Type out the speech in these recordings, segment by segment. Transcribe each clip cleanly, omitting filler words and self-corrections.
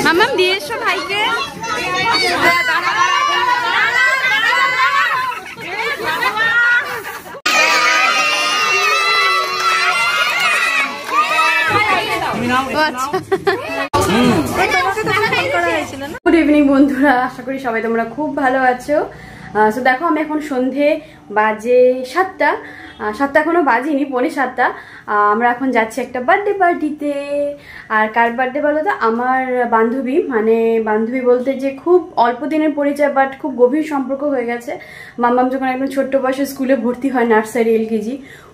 মামাম দিয়ে এসো ভাইকে। গুড ইভিনিং বন্ধুরা, আশা করি সবাই তোমরা খুব ভালো আছো। তো দেখো আমি এখন সন্ধে বাজে 7টা এখনো বাজিনি, 6:45। আমরা এখন যাচ্ছি একটা বার্থডে পার্টিতে। আর কার বার্থডে বলো তো? আমার বান্ধবী, মানে বান্ধবী বলতে যে খুব অল্প দিনের পরিচয় বাট খুব গভীর সম্পর্ক হয়ে গেছে। মাম্মাম যখন একদম ছোট্ট বয়সে স্কুলে ভর্তি হয়, নার্সারি LKG,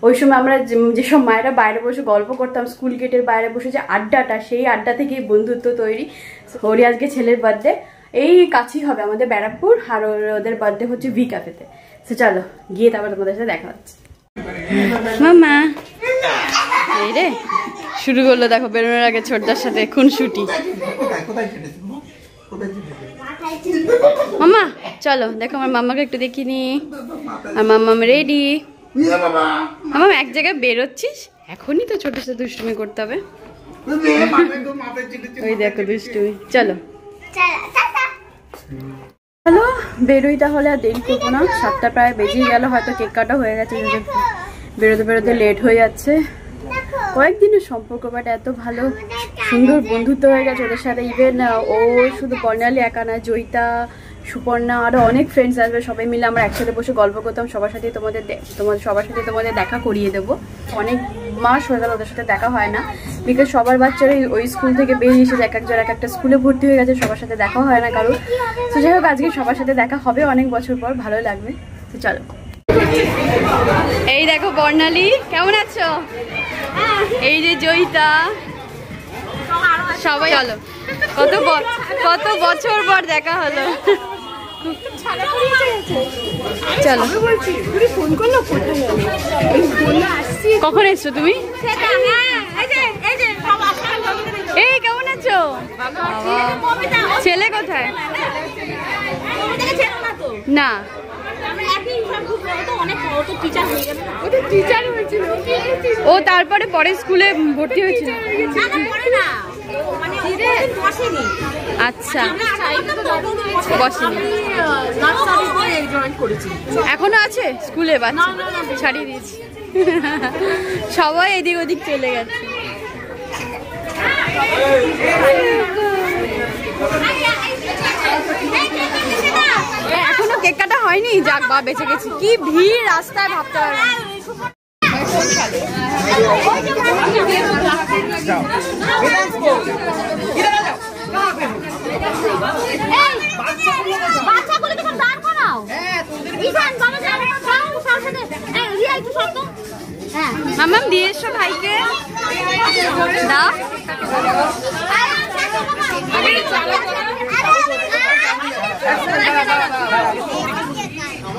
ওই সময় আমরা যেসব মায়েরা বাইরে বসে গল্প করতাম, স্কুল গেটের বাইরে বসে যে আড্ডাটা, সেই আড্ডা থেকেই বন্ধুত্ব তৈরি। ওরই আজকে ছেলের বার্থডে, এই কাছেই হবে আমাদের ব্যারাকপুর, আর ওদের বার্থডে হচ্ছে ভি ক্যাফেতে। তো চলো গিয়ে তারপর তোমাদের সাথে দেখা হচ্ছে। মামা এই রে শুরু করলো, দেখো বেরোনোর আগে ছোটদার সাথে খুনসুটি। মামা চলো দেখো আমার মাম্মাকে একটু দেখিনি। আর মাম্মাম রেডি। মামা এক জায়গায় বেরোচ্ছিস? এখনই তো ছোট সাথে দুষ্টুমি করতে হবে। ওই দেখো দুষ্টুমি। চলো চলো বেরোই তাহলে, আর দেরি করবো না। 7টা প্রায় বেজেই গেল, হয়তো কেক কাটা হয়ে গেছে, বেরোতে বেরোতে লেট হয়ে যাচ্ছে। কয়েকদিনের সম্পর্ক বাট এত ভালো সুন্দর বন্ধুত্ব হয়ে গেছে ওদের সাথে। ইভেন ও শুধু বর্ণালী একা না, জয়িতা, সুপর্ণা, আরো অনেক ফ্রেন্ডস আসবে, সবাই মিলে আমরা একসাথে বসে গল্প করতাম। সবার সাথে সবার সাথে তোমাদের দেখা করিয়ে দেবো। অনেক মাস হয়ে গেল ওদের সাথে দেখা হয় না, বিকজ সবার বাচ্চারা ওই স্কুল থেকে বেরিয়ে এসে এক একজন এক একটা স্কুলে ভর্তি হয়ে গেছে, সবার সাথে দেখা হয় না কারো। তো যাই হোক আজকে সবার সাথে দেখা হবে অনেক বছর পর, ভালো লাগবে। তো চলো। এই দেখো বর্ণালী, কেমন আছো? এই যে জয়িতা, সবাই চলো। কত বছর পর দেখা হলো। চলো। কখন এসছো তুমি? এই কেমন আছো? ছেলে কোথায়? না ও তারপরে পরে স্কুলে ভর্তি হয়েছিল। আচ্ছা এখনো আছে স্কুলে বাচ্চা? ছাড়িয়ে দিয়েছি, সবাই এদিক ওদিক চলে গেছে। এখনো কেক কাটা হয়নি, যাক বা বেঁচে গেছি। কি ভিড় রাস্তায়, ভাবতে পারবে না। মামাম দিয়ে এসো ভাইকে, দাও।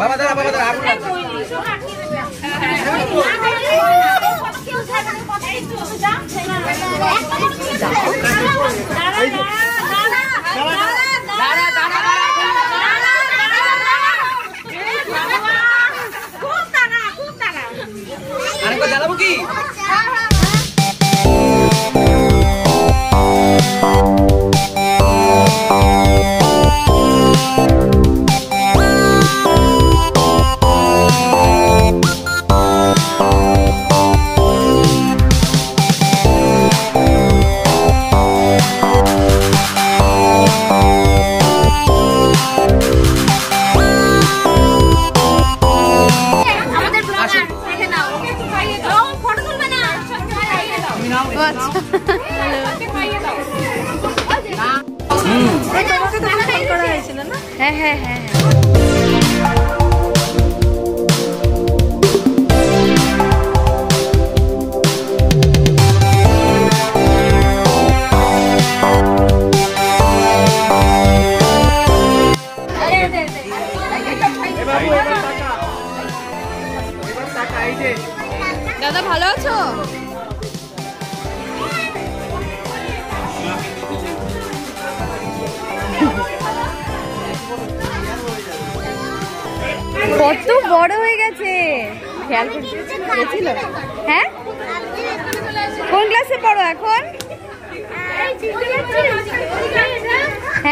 বাবা দাঁড়া, বাবা দাঁড়া। আরেকবার জ্বালাবো কি? হ্যাঁ হ্যাঁ হ্যাঁ দাদা ভালো আছো? কত বড় হয়ে গেছে, খেয়াল করেছিল? হ্যাঁ কোন ক্লাসে পড়ো এখন?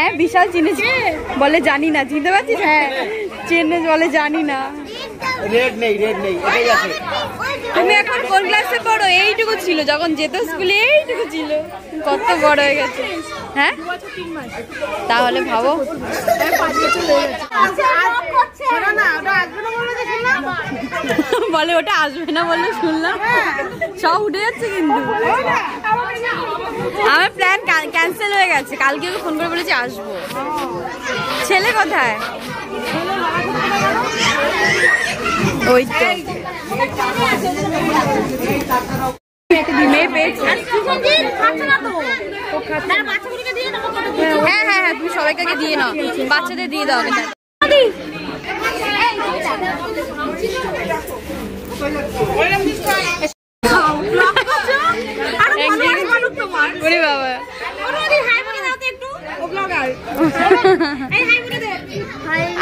হ্যাঁ বিশাল চিনেছি, বলে জানি না, চিনতে পারছিস? হ্যাঁ চেনে, বলে জানি না। রেড নেই, এটাই আছে। তুমি এখন কোন ক্লাসে পড়ো? এইটুকু ছিল যখন যেত স্কুলে, এইটুকু ছিল, কত বড় হয়ে গেছে। হ্যাঁ তাহলে ভাবো। বলে ওটা আসবে না বললে শুনলাম, সব উঠে যাচ্ছে কিন্তু। আমার প্ল্যান ক্যান্সেল হয়ে গেছে, কালকে ওকে ফোন করে বলেছি আসবো। ছেলে কোথায়? ওই তো মেয়ে পেয়েছে। হ্যাঁ হ্যাঁ হ্যাঁ তুমি সবাইকে দিয়ে নাও, বাচ্চাদের দিয়ে দাও।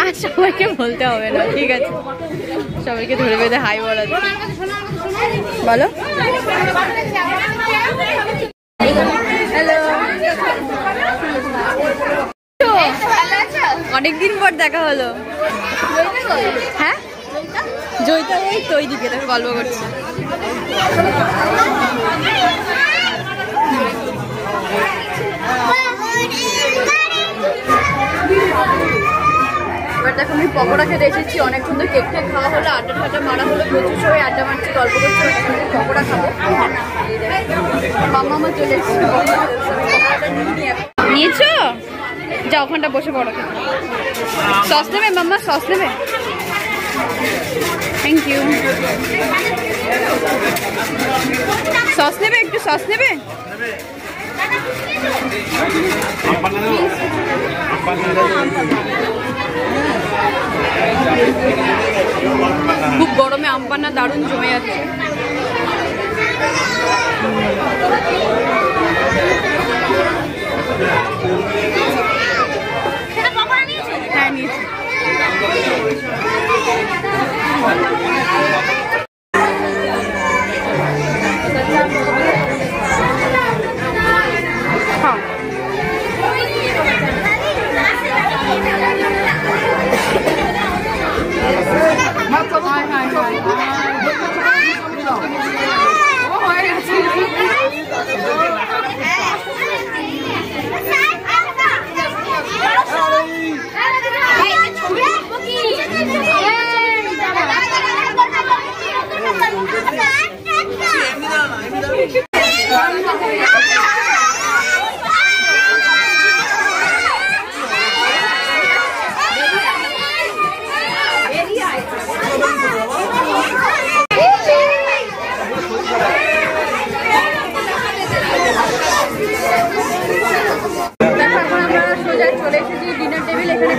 আর সবাইকে বলতে হবে না, ঠিক আছে? সবাইকে ধরে বেঁধে হাই বলা বলো। হ্যালো, অনেকদিন পর দেখা হলো। হ্যাঁ জয়িতা ওই তো ওইদিকে দেখো গল্প করছে। এবার দেখো আমি পকোড়া খেতে এসেছি, অনেকক্ষণ তো কেক টেক খাওয়া হলো, আড্ডা ঠাড্ডা মারা হলো, প্রচুর সবাই আড্ডা মারছি, গল্প করছি, পকোড়া খাবো। মাম্মা আমার চলে এসেছে, নিয়েছো? যা ওখানটা বসে পড়ো। সস নেবে মাম্মা? সস নেবে? Thank you. সস নেবে? একটু সস নেবে? খুব গরমে আম পান্না দারুণ জমে যাচ্ছে। হ্যাঁ নিয়েছি।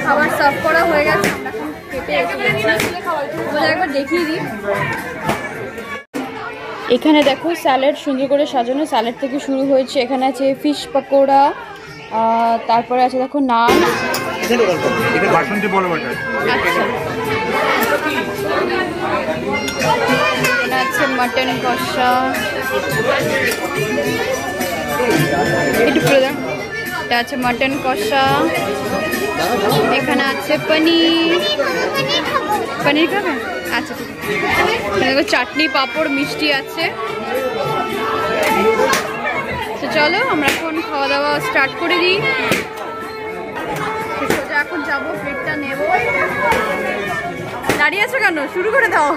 খাবার সার্ভ করা হয়ে গেছে, আমরা এখন খেতে একবার দেখিয়ে দিই। এখানে দেখো স্যালাড সুন্দর করে সাজানো, স্যালাড থেকে শুরু হয়েছে। এখানে আছে ফিশ পকোড়া, তারপরে আছে দেখো নান, আছে মটন কষা, একটু পুরো দাও, এটা আছে মটন কষা, এখানে আছে পনির। পনির খাবে? আচ্ছা ঠিক আছে। দেখো চাটনি, পাঁপড়, মিষ্টি আছে। তো চলো আমরা এখন খাওয়া দাওয়া স্টার্ট করে দিই। সোজা এখন যাবো, প্লেটটা নেব। দাঁড়িয়ে আছো কেন? শুরু করে দাও।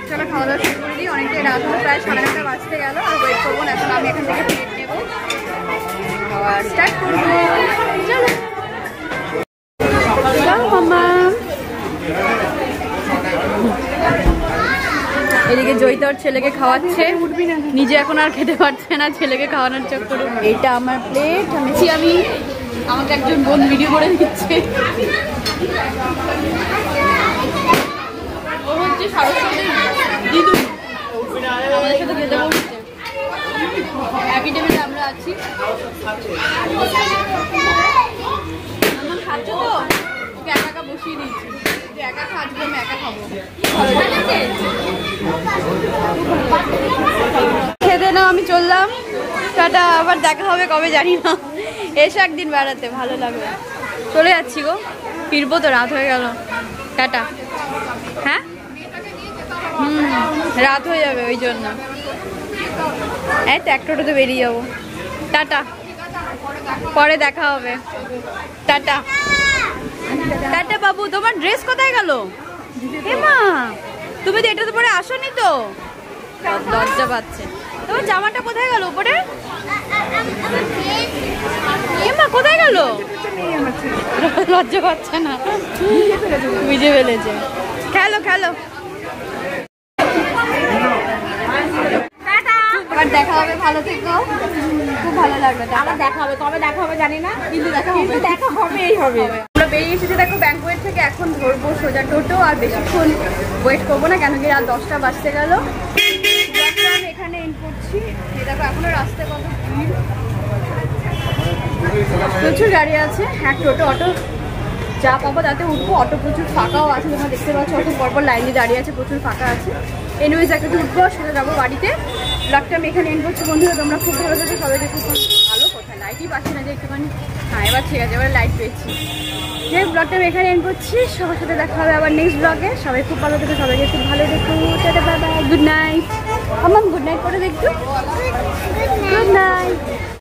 চলো খাওয়া দাওয়া শুরু করে দিই, অনেকটাই রাত হলো, প্রায় 9:30 বাজতে গেল। আর ওয়েট করবো না, এখন আমি এখান থেকে প্লেট নেবো, খাওয়া স্টার্ট করবো। চলো মামা। এদিকে জয়িতা ওর ছেলেকে খাওয়াচ্ছে, নিজে এখন আর খেতে পারছে না, ছেলেকে খাওয়ানোর চক্করে। এইটা আমার প্লেট, আমি আমাকে একজন বোন ভিডিও করে দিচ্ছে। ও হচ্ছে সরস্বতী দিদু, আমাদের সাথে খেতে বসছে, একই টেবিলে আমরা আছি। খাচ্ছ তো? তোকে একা একা বসিয়ে দিচ্ছি, তুই একা খা, আজকে আমি একা খাবো। খেতে তুলে নাও, আমি চললাম, টাটা। আবার দেখা হবে কবে জানি না, এসে একদিন বেড়াতে, ভালো লাগবে। চলে যাচ্ছি গো, ফিরবো তো, রাত হয়ে গেল, টাটা। হ্যাঁ রাত হয়ে যাবে ওই জন্য, এই তো এক টোটোতে বেরিয়ে যাবো, টাটা, পরে দেখা হবে, টাটা। টাটা বাবু। তোমার ড্রেস কোথায় গেল? এমা তুমি তো এটা তো পরে আসোনি তো, লজ্জা পাচ্ছে। তোমার জামাটা কোথায় গেল উপরে? এমা কোথায় গেল? লজ্জা পাচ্ছে না, বুঝে ফেলেছে। খেলো খেলো, আবার দেখা হবে, ভালো থেকো, খুব ভালো লাগলো। আবার দেখা হবে, কবে দেখা হবে জানি না, কিন্তু দেখা হবে, দেখা হবেই হবে। আমরা বেরিয়ে এসেছি দেখো ব্যাংকোয়েট থেকে, এখন ধরবো সোজা টোটো, আর বেশিক্ষণ ওয়েট করবো না, কেন কি রাত 10টা বাজতে গেল। আমি এখানে এন্ড করছি, এই দেখো এখনো রাস্তায় কত ভিড়, প্রচুর গাড়ি আছে, এক টোটো অটো যা পাবো তাতে উঠবো। অটো প্রচুর ফাঁকাও আছে, তোমরা দেখতে পাচ্ছ, অটো পরপর লাইনে দাঁড়িয়ে আছে, প্রচুর ফাঁকা আছে। এনিওয়েজ একটাতে উঠবো, সোজা যাবো বাড়িতে। ব্লগটা আমি এখানে এন্ড করছি বন্ধুরা, তোমরা খুব ভালো থেকো, সবাইকে খুব ভালো। কোথায় লাইটই পাচ্ছি না যে একটুখানি, হ্যাঁ এবার ঠিক আছে, এবার লাইট পেয়েছি। যে ব্লগটা আমি এখানে এন্ড করছি, সবার সাথে দেখা হবে আবার নেক্সট ব্লগে। সবাই খুব ভালো থেকো, সবাইকে খুব ভালো দেখো, tata bye bye, good night. আমার গুড নাইট করে দেখতো, গুড নাইট।